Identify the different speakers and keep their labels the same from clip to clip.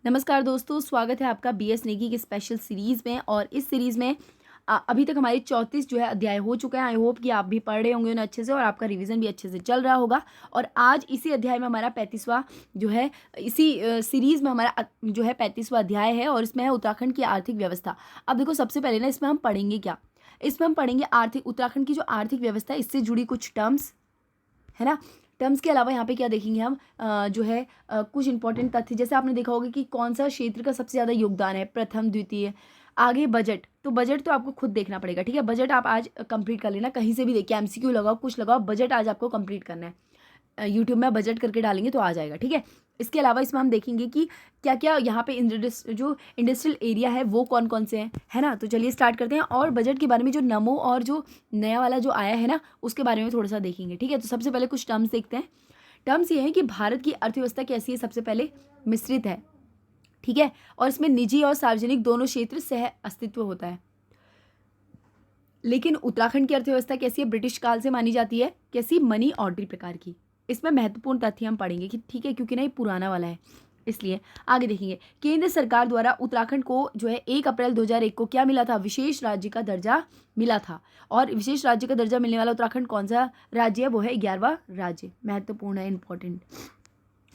Speaker 1: नमस्कार दोस्तों, स्वागत है आपका बीएस नेगी की स्पेशल सीरीज़ में। और इस सीरीज़ में अभी तक हमारे 34 जो है अध्याय हो चुके हैं। आई होप कि आप भी पढ़ रहे होंगे उन्हें अच्छे से और आपका रिवीजन भी अच्छे से चल रहा होगा। और आज इसी अध्याय में हमारा 35वां जो है इसी सीरीज़ में हमारा जो है 35वां अध्याय है और इसमें है उत्तराखंड की आर्थिक व्यवस्था। अब देखो, सबसे पहले ना इसमें हम पढ़ेंगे क्या? इसमें हम पढ़ेंगे आर्थिक उत्तराखंड की जो आर्थिक व्यवस्था है इससे जुड़ी कुछ टर्म्स, है ना। टर्म्स के अलावा यहाँ पे क्या देखेंगे हम, जो है कुछ इंपॉर्टेंट तथ्य। जैसे आपने देखा होगा कि कौन सा क्षेत्र का सबसे ज़्यादा योगदान है, प्रथम द्वितीय। आगे बजट, तो बजट तो आपको खुद देखना पड़ेगा, ठीक है। बजट आप आज कंप्लीट कर लेना, कहीं से भी देखिए, एमसीक्यू लगाओ, कुछ लगाओ, बजट आज आपको कंप्लीट करना है। यूट्यूब में बजट करके डालेंगे तो आ जाएगा, ठीक है। इसके अलावा इसमें हम देखेंगे कि क्या क्या यहाँ पे जो इंडस्ट्रियल एरिया है वो कौन कौन से हैं, है ना। तो चलिए स्टार्ट करते हैं। और बजट के बारे में जो नमो और जो नया वाला जो आया है ना उसके बारे में थोड़ा सा देखेंगे, ठीक है। तो सबसे पहले कुछ टर्म्स देखते हैं। टर्म्स ये है कि भारत की अर्थव्यवस्था कैसी है, सबसे पहले मिश्रित है, ठीक है। और इसमें निजी और सार्वजनिक दोनों क्षेत्र सह अस्तित्व होता है। लेकिन उत्तराखंड की अर्थव्यवस्था कैसी है, ब्रिटिश काल से मानी जाती है। कैसी? मनी ऑर्डरी प्रकार की। इसमें महत्वपूर्ण तथ्य हम पढ़ेंगे कि ठीक है, क्योंकि ना ये पुराना वाला है इसलिए। आगे देखेंगे, केंद्र सरकार द्वारा उत्तराखंड को जो है 1 अप्रैल 2001 को क्या मिला था? विशेष राज्य का दर्जा मिला था। और विशेष राज्य का दर्जा मिलने वाला उत्तराखंड कौन सा राज्य है? वो है 11वां राज्य। महत्वपूर्ण है, इंपॉर्टेंट।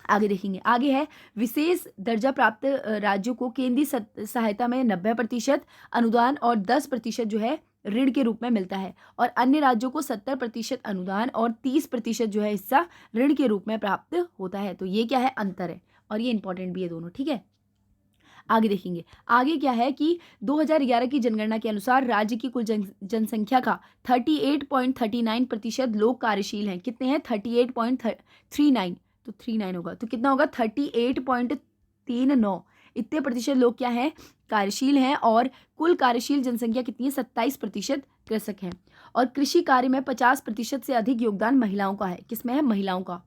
Speaker 1: आगे देखेंगे, आगे है विशेष दर्जा प्राप्त राज्यों को केंद्रीय सहायता में 90% अनुदान और 10% जो है ऋण के रूप में मिलता है। और अन्य राज्यों को 70% अनुदान और 30% जो है हिस्सा ऋण के रूप में प्राप्त होता है। तो ये क्या है? अंतर है, और ये इंपॉर्टेंट भी है दोनों, ठीक है। आगे देखेंगे, आगे क्या है कि 2011 की जनगणना के अनुसार राज्य की कुल जनसंख्या का 38.39% लोग कार्यशील हैं। कितने हैं? 38.39। तो 39 होगा तो कितना होगा? 38.39। इतने प्रतिशत लोग क्या हैं? कार्यशील हैं। और कुल कार्यशील जनसंख्या कितनी है? 27% कृषक हैं। और कृषि कार्य में 50% से अधिक योगदान महिलाओं का है। किसमें है? महिलाओं का।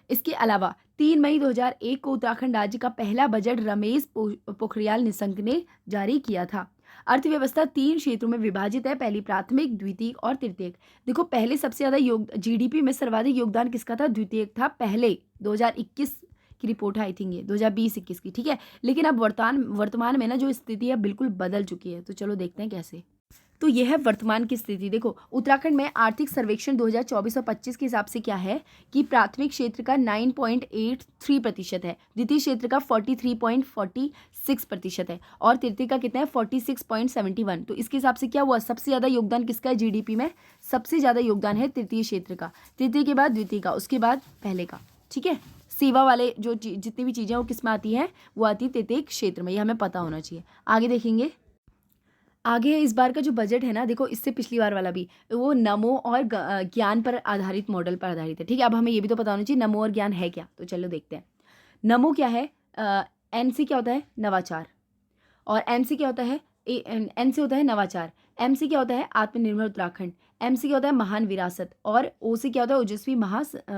Speaker 1: इसके अलावा 3 मई 2001 को उत्तराखंड राज्य का पहला बजट रमेश पोखरियाल निशंक ने जारी किया था। अर्थव्यवस्था 3 क्षेत्रों में विभाजित है, पहली प्राथमिक, द्वितीयक और तृतीयक। देखो, पहले सबसे ज्यादा जीडीपी में सर्वाधिक योगदान किसका था? द्वितीयक था पहले। 2021 की रिपोर्ट है, आई थिंक ये 2020-21 की, ठीक है। लेकिन अब वर्तमान में ना जो स्थिति है बिल्कुल बदल चुकी है। तो चलो देखते हैं कैसे। तो यह है वर्तमान की स्थिति। देखो, उत्तराखंड में आर्थिक सर्वेक्षण 2024 और 25 के हिसाब से क्या है कि प्राथमिक क्षेत्र का 9.83% है, द्वितीय क्षेत्र का 43.46% है और तृतीय का कितना है? 46.71। तो इसके हिसाब से क्या हुआ? सबसे ज़्यादा योगदान किसका है जीडीपी में? सबसे ज़्यादा योगदान है तृतीय क्षेत्र का, तृतीय के बाद द्वितीय का, उसके बाद पहले का, ठीक है। सेवा वाले जो जितनी भी चीज़ें वो किस में आती हैं? वो आती है तृतीय क्षेत्र में, ये हमें पता होना चाहिए। आगे देखेंगे, आगे है इस बार का जो बजट है ना, देखो इससे पिछली बार वाला भी वो नमो और ज्ञान पर आधारित, मॉडल पर आधारित है, ठीक है। अब हमें ये भी तो पता होना चाहिए नमो और ज्ञान है क्या। तो चलो देखते हैं। नमो क्या है? एन से क्या होता है? नवाचार। और एम से क्या होता है? एन से होता है नवाचार। एम से क्या होता है? आत्मनिर्भर उत्तराखंड। एम से क्या होता है? महान विरासत। और ओ से क्या होता है? ओजस्वी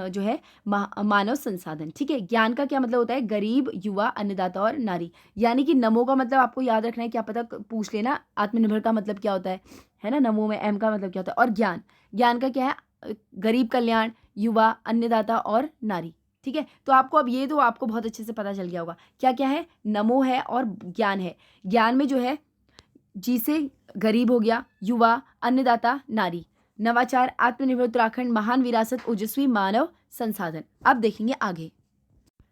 Speaker 1: जो है मानव संसाधन, ठीक है। ज्ञान का क्या मतलब होता है? गरीब, युवा, अन्नदाता और नारी। यानी कि नमो का मतलब आपको याद रखना है, क्या पता पूछ लेना। आत्मनिर्भर का मतलब क्या होता है ना। नमो में एम का मतलब क्या होता है? और ज्ञान, ज्ञान का क्या है? गरीब कल्याण, युवा, अन्नदाता और नारी, ठीक है। तो आपको अब ये तो आपको बहुत अच्छे से पता चल गया होगा क्या क्या है। नमो है और ज्ञान है। ज्ञान में जो है जी से गरीब हो गया, युवा, अन्नदाता, नारी, नवाचार, आत्मनिर्भर उत्तराखंड, महान विरासत, ओजस्वी मानव संसाधन। अब देखेंगे आगे।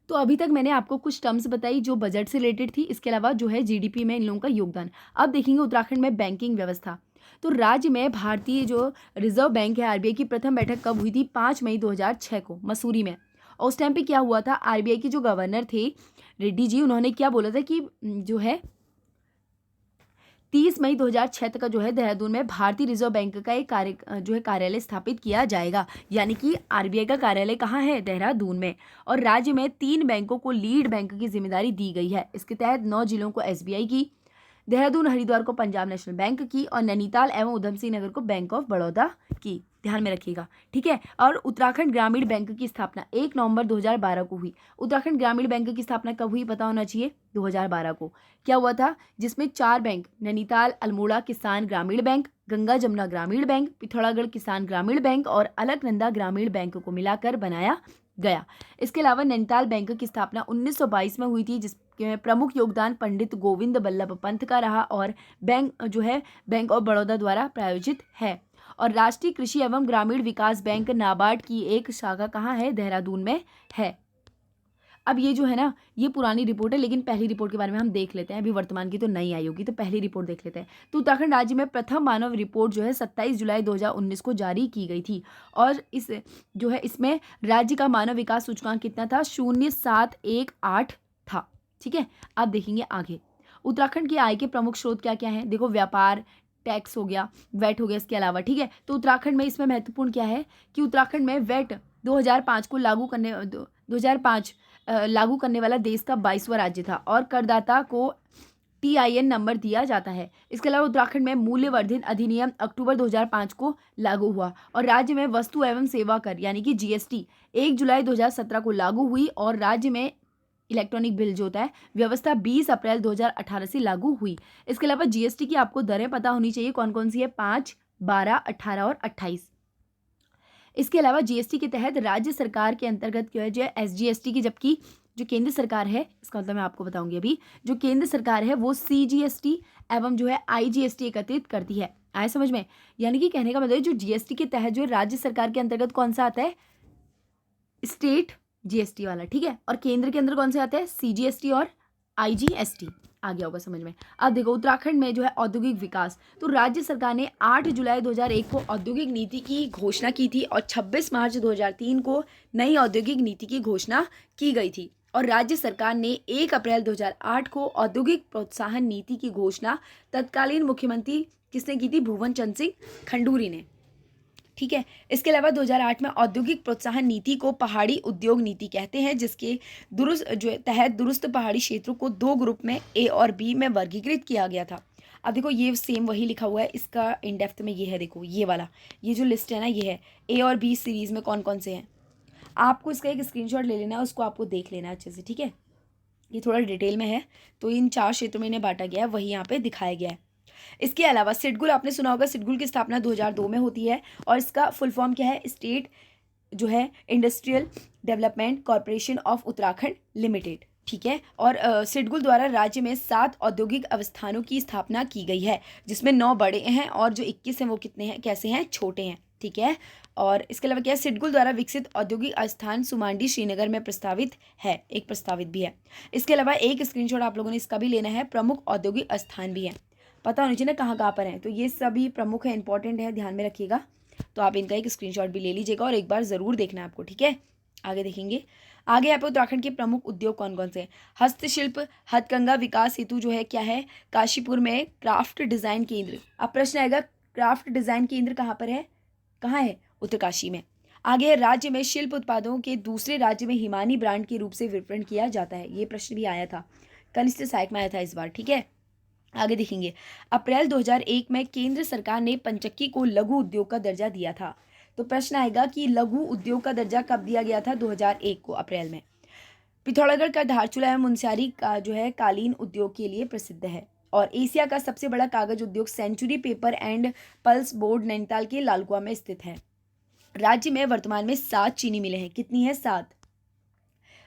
Speaker 1: तो अभी तक मैंने आपको कुछ टर्म्स बताई जो बजट से रिलेटेड थी। इसके अलावा जो है जीडीपी में इन लोगों का योगदान। अब देखेंगे उत्तराखंड में बैंकिंग व्यवस्था। तो राज्य में भारतीय जो रिजर्व बैंक है, आरबीआई की प्रथम बैठक कब हुई थी? 5 मई 2006 को मसूरी में। और उस टाइम पे क्या हुआ था? आरबीआई के जो गवर्नर थे रेड्डी जी, उन्होंने क्या बोला था कि जो है 30 मई 2006 तक का जो है देहरादून में भारतीय रिजर्व बैंक का एक कार्यालय स्थापित किया जाएगा। यानी कि आरबीआई का कार्यालय कहाँ है? देहरादून में। और राज्य में 3 बैंकों को लीड बैंक की जिम्मेदारी दी गई है। इसके तहत 9 जिलों को एसबीआई की, देहरादून हरिद्वार को पंजाब नेशनल बैंक की और नैनीताल एवं उधम सिंह नगर को बैंक ऑफ बड़ौदा की। ध्यान में रखिएगा, ठीक है। और उत्तराखंड ग्रामीण बैंक की स्थापना 1 नवंबर 2012 को हुई। उत्तराखंड ग्रामीण बैंक की स्थापना कब हुई? पता होना चाहिए, 2012 को। क्या हुआ था? जिसमें 4 बैंक, नैनीताल अल्मोड़ा किसान ग्रामीण बैंक, गंगा जमुना ग्रामीण बैंक, पिथौरागढ़ किसान ग्रामीण बैंक और अलकनंदा ग्रामीण बैंक को मिलाकर बनाया गया। इसके अलावा नैनीताल बैंक की स्थापना 1922 में हुई थी, प्रमुख योगदान पंडित गोविंद बल्लभ पंत का रहा और बैंक ऑफ बड़ौदा द्वारा प्रायोजित है। और राष्ट्रीय कृषि एवं ग्रामीण विकास बैंक नाबार्ड की एक शाखा कहाँ है? देहरादून में है। अब ये जो है ना, ये पुरानी रिपोर्ट है, लेकिन पहली रिपोर्ट के बारे में हम देख लेते हैं। अभी वर्तमान की तो नहीं आई होगी, तो पहली रिपोर्ट देख लेते हैं। तो उत्तराखंड राज्य में प्रथम मानव रिपोर्ट जो है 27 जुलाई 2019 को जारी की गई थी और इसमें राज्य का मानव विकास सूचकांक कितना था? 0.718 था। ठीक है, अब देखेंगे आगे। उत्तराखंड की आय के प्रमुख स्रोत क्या क्या हैं? देखो, व्यापार, टैक्स हो गया, वैट हो गया, इसके अलावा। ठीक है, तो उत्तराखंड में इसमें महत्वपूर्ण क्या है कि उत्तराखंड में वैट 2005 को लागू करने वाला देश का 22वां राज्य था और करदाता को TIN नंबर दिया जाता है। इसके अलावा उत्तराखंड में मूल्यवर्धित अधिनियम अक्टूबर 2005 को लागू हुआ और राज्य में वस्तु एवं सेवा कर यानी कि GST 1 जुलाई 2017 को लागू हुई और राज्य में इलेक्ट्रॉनिक बिल जो होता है व्यवस्था 20 अप्रैल 2018 से लागू हुई। इसके अलावा GST की आपको दरें पता होनी चाहिए, कौन कौन सी है? 5, 12, 18 और 28। इसके अलावा GST के तहत राज्य सरकार के अंतर्गत क्या है जो SGST की, जबकि जो केंद्र सरकार है, इसका मतलब मैं आपको बताऊंगी अभी, जो केंद्र सरकार है वो CGST एवं जो है IGST एकत्रित करती है। आए समझ में? यानी कि कहने का मतलब जो GST के तहत जो राज्य सरकार के अंतर्गत कौन सा आता है? स्टेट GST वाला। ठीक है, और केंद्र के अंदर कौन से आते हैं? CGST और IGST। आ गया होगा समझ में। अब देखो, उत्तराखंड में जो है औद्योगिक विकास, तो राज्य सरकार ने 8 जुलाई 2001 को औद्योगिक नीति की घोषणा की थी और 26 मार्च 2003 को नई औद्योगिक नीति की घोषणा की गई थी और राज्य सरकार ने 1 अप्रैल 2008 को औद्योगिक प्रोत्साहन नीति की घोषणा तत्कालीन मुख्यमंत्री किसने की थी? भुवन चंद्र सिंह खंडूरी ने। ठीक है, इसके अलावा 2008 में औद्योगिक प्रोत्साहन नीति को पहाड़ी उद्योग नीति कहते हैं, जिसके तहत दुरुस्त पहाड़ी क्षेत्रों को 2 ग्रुप में A और B में वर्गीकृत किया गया था। अब देखो, ये सेम वही लिखा हुआ है, इसका इन डेप्थ में ये है। देखो, ये वाला, ये जो लिस्ट है ना, ये है A और B सीरीज में कौन कौन से हैं। आपको इसका एक स्क्रीनशॉट ले लेना है, उसको आपको देख लेना है अच्छे से। ठीक है, ये थोड़ा डिटेल में है, तो इन 4 क्षेत्रों में इन्हें बांटा गया है, वही यहाँ पे दिखाया गया है। इसके अलावा सिडगुल, आपने सुना होगा, सिडगुल की स्थापना 2002 में होती है और इसका फुल फॉर्म क्या है? स्टेट जो है industrial development corporation of Uttarakhand limited. ठीक है, और सिडगुल द्वारा राज्य में 7 औद्योगिक अवस्थानों की स्थापना की गई है, जिसमें 9 बड़े हैं और जो 21 हैं वो कितने हैं, कैसे हैं? छोटे हैं। ठीक है, और इसके अलावा क्या है? सिडगुल द्वारा विकसित औद्योगिक स्थान सुमांडी श्रीनगर में प्रस्तावित है, एक प्रस्तावित भी है। इसके अलावा एक स्क्रीनशॉट आप लोगों ने इसका भी लेना है, प्रमुख औद्योगिक स्थान भी है, पता होनी चाहिए ना कहाँ कहाँ पर हैं। तो ये सभी प्रमुख है, इंपॉर्टेंट है, ध्यान में रखिएगा। तो आप इनका एक स्क्रीनशॉट भी ले लीजिएगा और एक बार ज़रूर देखना है आपको। ठीक है, आगे देखेंगे। आगे यहाँ पे उत्तराखंड के प्रमुख उद्योग कौन कौन से हैं? हस्तशिल्प हथकंघा विकास हेतु जो है क्या है? काशीपुर में क्राफ्ट डिज़ाइन केंद्र। अब प्रश्न आएगा, क्राफ्ट डिज़ाइन केंद्र कहाँ पर है? कहाँ है? उत्तरकाशी में। आगे, राज्य में शिल्प उत्पादों के दूसरे राज्य में हिमानी ब्रांड के रूप से विपणन किया जाता है। ये प्रश्न भी आया था, कनिष्ठ सहायक में आया था इस बार। ठीक है, आगे देखेंगे। अप्रैल 2001 में केंद्र सरकार ने पंचक्की को लघु उद्योग का दर्जा दिया था। तो प्रश्न आएगा कि लघु उद्योग का दर्जा कब दिया गया था? 2001 को, अप्रैल में। पिथौरागढ़ का धारचूला एवं मुनस्यारी का जो है कालीन उद्योग के लिए प्रसिद्ध है और एशिया का सबसे बड़ा कागज उद्योग Century paper and pulp board Nainital के लालकुआ में स्थित है। राज्य में वर्तमान में 7 चीनी मिलें हैं। कितनी है? 7।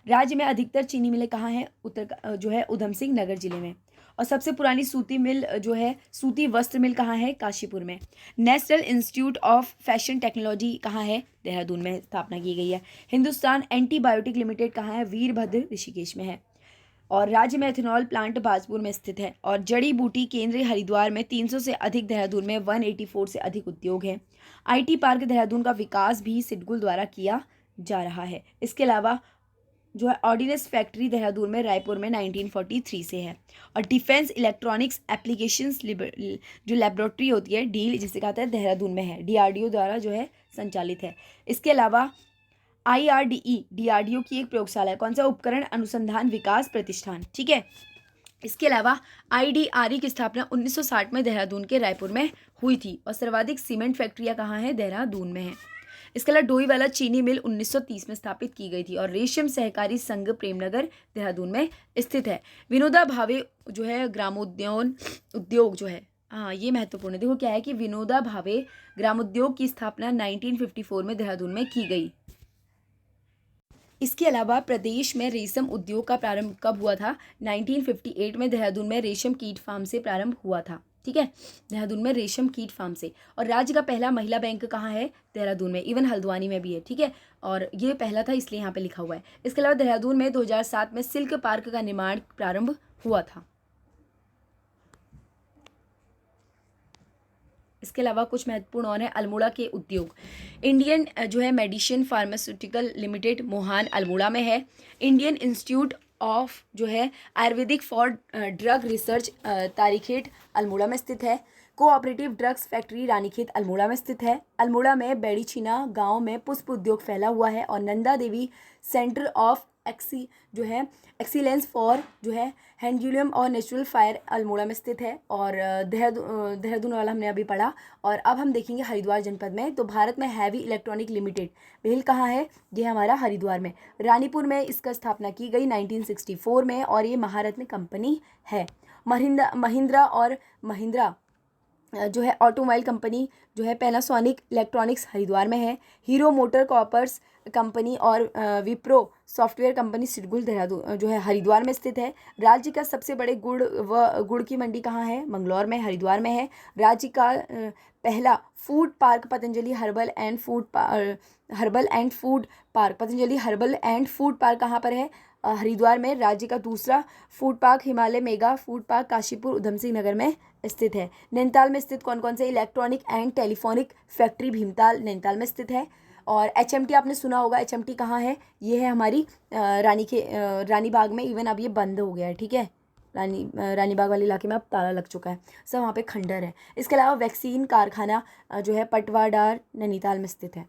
Speaker 1: राज्य में अधिकतर चीनी मिलें कहाँ हैं? उधम सिंह नगर जिले में। और सबसे पुरानी सूती मिल जो है, सूती वस्त्र मिल कहाँ है? काशीपुर में। National institute of fashion technology कहाँ है? देहरादून में स्थापना की गई है। हिंदुस्तान एंटीबायोटिक लिमिटेड कहाँ है? वीरभद्र ऋषिकेश में है। और राज्य में एथेनॉल प्लांट बाजपुर में स्थित है। और जड़ी बूटी केंद्र हरिद्वार में 300 से अधिक, देहरादून में 184 से अधिक उद्योग हैं। IT पार्क देहरादून का विकास भी सिडगुल द्वारा किया जा रहा है। इसके अलावा जो है ऑर्डिनेंस फैक्ट्री देहरादून में रायपुर में 1943 से है। और डिफेंस इलेक्ट्रॉनिक्स एप्लीकेशंस जो लेबोरेटरी होती है, डील जिसे कहते हैं, देहरादून में है। DRDO द्वारा जो है संचालित है। इसके अलावा IRDE DRDO की एक प्रयोगशाला है। कौन सा? उपकरण अनुसंधान विकास प्रतिष्ठान। ठीक है, इसके अलावा IDRE की स्थापना 1960 में देहरादून के रायपुर में हुई थी और सर्वाधिक सीमेंट फैक्ट्रियाँ कहाँ हैं? देहरादून में है। इसके अलावा डोईवाला चीनी मिल 1930 में स्थापित की गई थी और रेशम सहकारी संघ प्रेमनगर देहरादून में स्थित है। विनोबा भावे जो है ग्रामोद्यान उद्योग जो है, हाँ ये महत्वपूर्ण है। देखो क्या है कि विनोबा भावे ग्रामोद्योग की स्थापना 1954 में देहरादून में की गई। इसके अलावा प्रदेश में रेशम उद्योग का प्रारंभ कब हुआ था? 1958 में देहरादून में रेशम कीट फार्म से प्रारंभ हुआ था। ठीक है, देहरादून में रेशम कीट फार्म से। और राज्य का पहला महिला बैंक कहाँ है? देहरादून में। इवन हल्द्वानी में भी है। ठीक है, और ये पहला था इसलिए यहाँ पे लिखा हुआ है। इसके अलावा देहरादून में 2007 में सिल्क पार्क का निर्माण प्रारंभ हुआ था। इसके अलावा कुछ महत्वपूर्ण और है अल्मोड़ा के उद्योग। इंडियन जो है medicine pharmaceutical limited Mohan Almora में है। इंडियन इंस्टीट्यूट ऑफ जो है Ayurvedic for drug research Tarikhet Almora में स्थित है। Cooperative drugs factory Ranikhet Almora में स्थित है। अल्मोड़ा में बेड़ीछीना गांव में पुष्प उद्योग फैला हुआ है। और Nanda Devi centre of excellence for जो है हैंडलूम और नेचुरल फायर अल्मोड़ा में स्थित है। और देहरादून वाला हमने अभी पढ़ा। और अब हम देखेंगे हरिद्वार जनपद में। तो भारत में हैवी इलेक्ट्रॉनिक लिमिटेड भेल कहाँ है? ये हमारा हरिद्वार में। रानीपुर में इसका स्थापना की गई 1964 में। और ये महारत्न कंपनी है। महिंद्रा और महिंद्रा जो है ऑटोमोबाइल कंपनी जो है पैनासोनिक इलेक्ट्रॉनिक्स हरिद्वार में है। हीरो मोटर कॉपर्स कंपनी और विप्रो सॉफ्टवेयर कंपनी सिरगुल देहरादून जो है हरिद्वार में स्थित है। राज्य का सबसे बड़े गुड़ की मंडी कहाँ है? मंगलौर में, हरिद्वार में है। राज्य का पहला food park Patanjali herbal and food park Patanjali herbal and food park कहाँ पर है? हरिद्वार में। राज्य का दूसरा food park Himalaya mega food park Kashipur Udham Singh Nagar में स्थित है। नैनीताल में स्थित कौन कौन से? Electronic and telephonic factory Bhimtal Nainital में स्थित है। और HMT आपने सुना होगा। HMT कहाँ है? ये है हमारी रानीबाग में। इवन अब ये बंद हो गया है। ठीक है, रानीबाग वाले इलाके में अब ताला लग चुका है। सब वहाँ पे खंडर है। इसके अलावा वैक्सीन कारखाना जो है पटवाडार नैनीताल में स्थित है।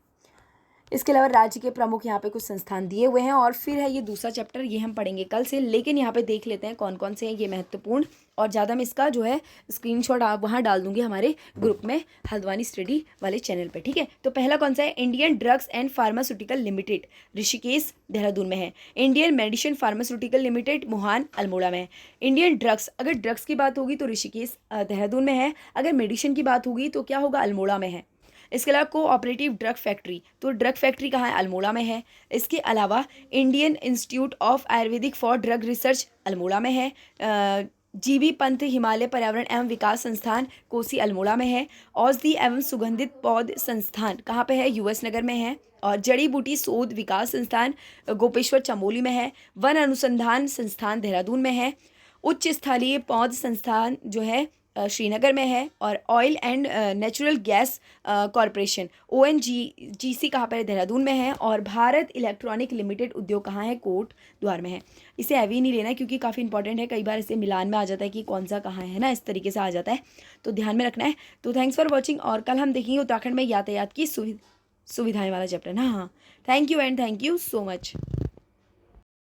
Speaker 1: इसके अलावा राज्य के प्रमुख यहाँ पे कुछ संस्थान दिए हुए हैं। और फिर है ये दूसरा चैप्टर, ये हम पढ़ेंगे कल से। लेकिन यहाँ पे देख लेते हैं कौन कौन से हैं ये महत्वपूर्ण। और ज़्यादा मैं इसका जो है स्क्रीनशॉट आप वहाँ डाल दूंगी हमारे ग्रुप में हल्द्वानी स्टडी वाले चैनल पे। ठीक है, तो पहला कौन सा है? Indian drugs and pharmaceutical limited Rishikesh Dehradun में है। Indian medicine pharmaceutical limited Mohan Almora में है। इंडियन ड्रग्स, अगर ड्रग्स की बात होगी तो ऋषिकेश देहरादून में है। अगर मेडिसिन की बात होगी तो क्या होगा? अल्मोड़ा में है। इसके अलावा कोऑपरेटिव ड्रग फैक्ट्री, तो ड्रग फैक्ट्री कहाँ है? अल्मोड़ा में है। इसके अलावा Indian Institute of Ayurvedic for drug research Almora में है। जीबी पंत हिमालय पर्यावरण एवं विकास संस्थान कोसी अल्मोड़ा में है। औषधि एवं सुगंधित पौध संस्थान कहाँ पे है? US नगर में है। और जड़ी बूटी शोध विकास संस्थान गोपेश्वर चमोली में है। वन अनुसंधान संस्थान देहरादून में है। उच्च स्थलीय पौध संस्थान जो है श्रीनगर में है। और oil and natural gas corporation ONGC कहाँ पर है? देहरादून में है। और भारत इलेक्ट्रॉनिक लिमिटेड उद्योग कहाँ है? कोट द्वार में है। इसे हैवी नहीं लेना क्योंकि काफ़ी इंपॉर्टेंट है। कई बार इसे मिलान में आ जाता है कि कौन सा कहाँ है ना, इस तरीके से आ जाता है, तो ध्यान में रखना है। तो थैंक्स फॉर वॉचिंग। और कल हम देखेंगे उत्तराखंड में यातायात की सुविधाएं वाला चैप्टर ना। हाँ, thank you and thank you so much.